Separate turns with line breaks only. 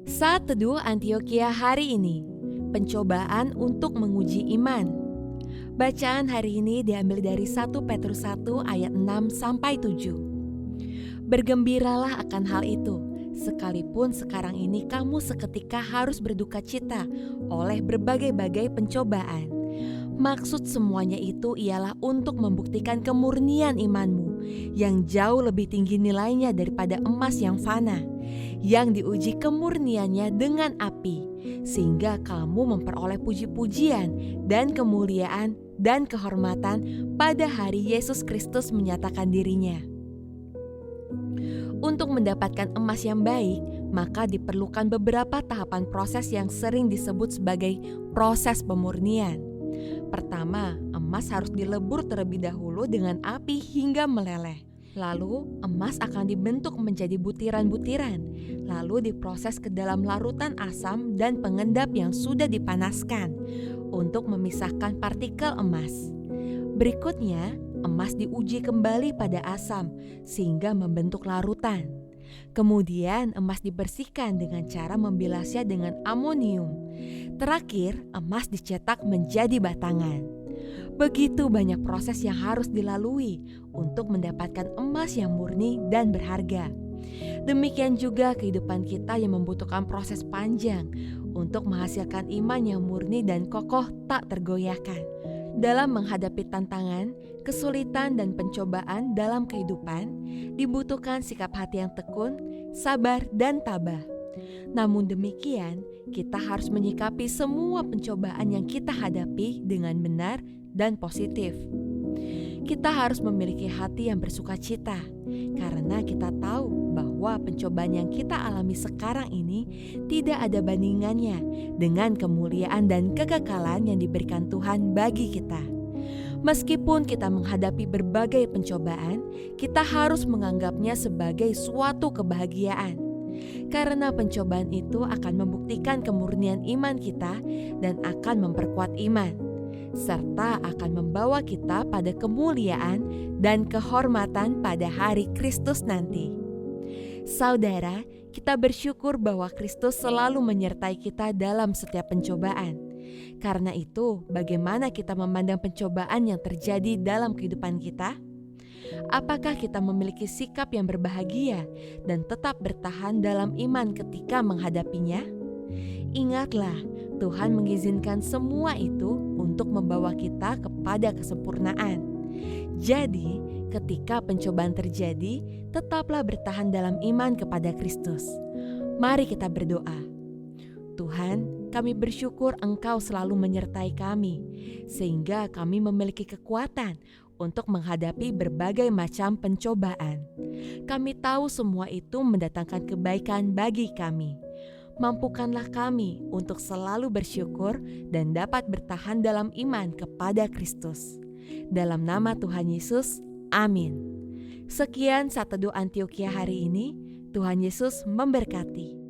Saat Teduh Antioquia hari ini, pencobaan untuk menguji iman. Bacaan hari ini diambil dari 1 Petrus 1 ayat 6 sampai 7. Bergembiralah akan hal itu, sekalipun sekarang ini kamu seketika harus berduka cita oleh berbagai-bagai pencobaan. Maksud semuanya itu ialah untuk membuktikan kemurnian imanmu yang jauh lebih tinggi nilainya daripada emas yang fana, yang diuji kemurniannya dengan api, sehingga kamu memperoleh puji-pujian dan kemuliaan dan kehormatan pada hari Yesus Kristus menyatakan dirinya. Untuk mendapatkan emas yang baik, maka diperlukan beberapa tahapan proses yang sering disebut sebagai proses pemurnian. Pertama, emas harus dilebur terlebih dahulu dengan api hingga meleleh. Lalu, emas akan dibentuk menjadi butiran-butiran, lalu diproses ke dalam larutan asam dan pengendap yang sudah dipanaskan untuk memisahkan partikel emas. Berikutnya, emas diuji kembali pada asam sehingga membentuk larutan. Kemudian emas dibersihkan dengan cara membilasnya dengan amonium. Terakhir, emas dicetak menjadi batangan. Begitu banyak proses yang harus dilalui untuk mendapatkan emas yang murni dan berharga. Demikian juga kehidupan kita yang membutuhkan proses panjang untuk menghasilkan iman yang murni dan kokoh tak tergoyahkan. Dalam menghadapi tantangan, kesulitan dan pencobaan dalam kehidupan, dibutuhkan sikap hati yang tekun, sabar dan tabah. Namun demikian, kita harus menyikapi semua pencobaan yang kita hadapi dengan benar dan positif. Kita harus memiliki hati yang bersukacita, karena kita tahu bahwa pencobaan yang kita alami sekarang ini tidak ada bandingannya dengan kemuliaan dan kekekalan yang diberikan Tuhan bagi kita. Meskipun kita menghadapi berbagai pencobaan, kita harus menganggapnya sebagai suatu kebahagiaan. Karena pencobaan itu akan membuktikan kemurnian iman kita dan akan memperkuat iman, serta akan membawa kita pada kemuliaan dan kehormatan pada hari Kristus nanti. Saudara, kita bersyukur bahwa Kristus selalu menyertai kita dalam setiap pencobaan. Karena itu, bagaimana kita memandang pencobaan yang terjadi dalam kehidupan kita? Apakah kita memiliki sikap yang berbahagia dan tetap bertahan dalam iman ketika menghadapinya? Ingatlah, Tuhan mengizinkan semua itu untuk membawa kita kepada kesempurnaan. Jadi, ketika pencobaan terjadi, tetaplah bertahan dalam iman kepada Kristus. Mari kita berdoa. Tuhan, kami bersyukur Engkau selalu menyertai kami, sehingga kami memiliki kekuatan untuk menghadapi berbagai macam pencobaan. Kami tahu semua itu mendatangkan kebaikan bagi kami. Mampukanlah kami untuk selalu bersyukur dan dapat bertahan dalam iman kepada Kristus. Dalam nama Tuhan Yesus, amin. Sekian Saat Teduh Antioquia hari ini. Tuhan Yesus memberkati.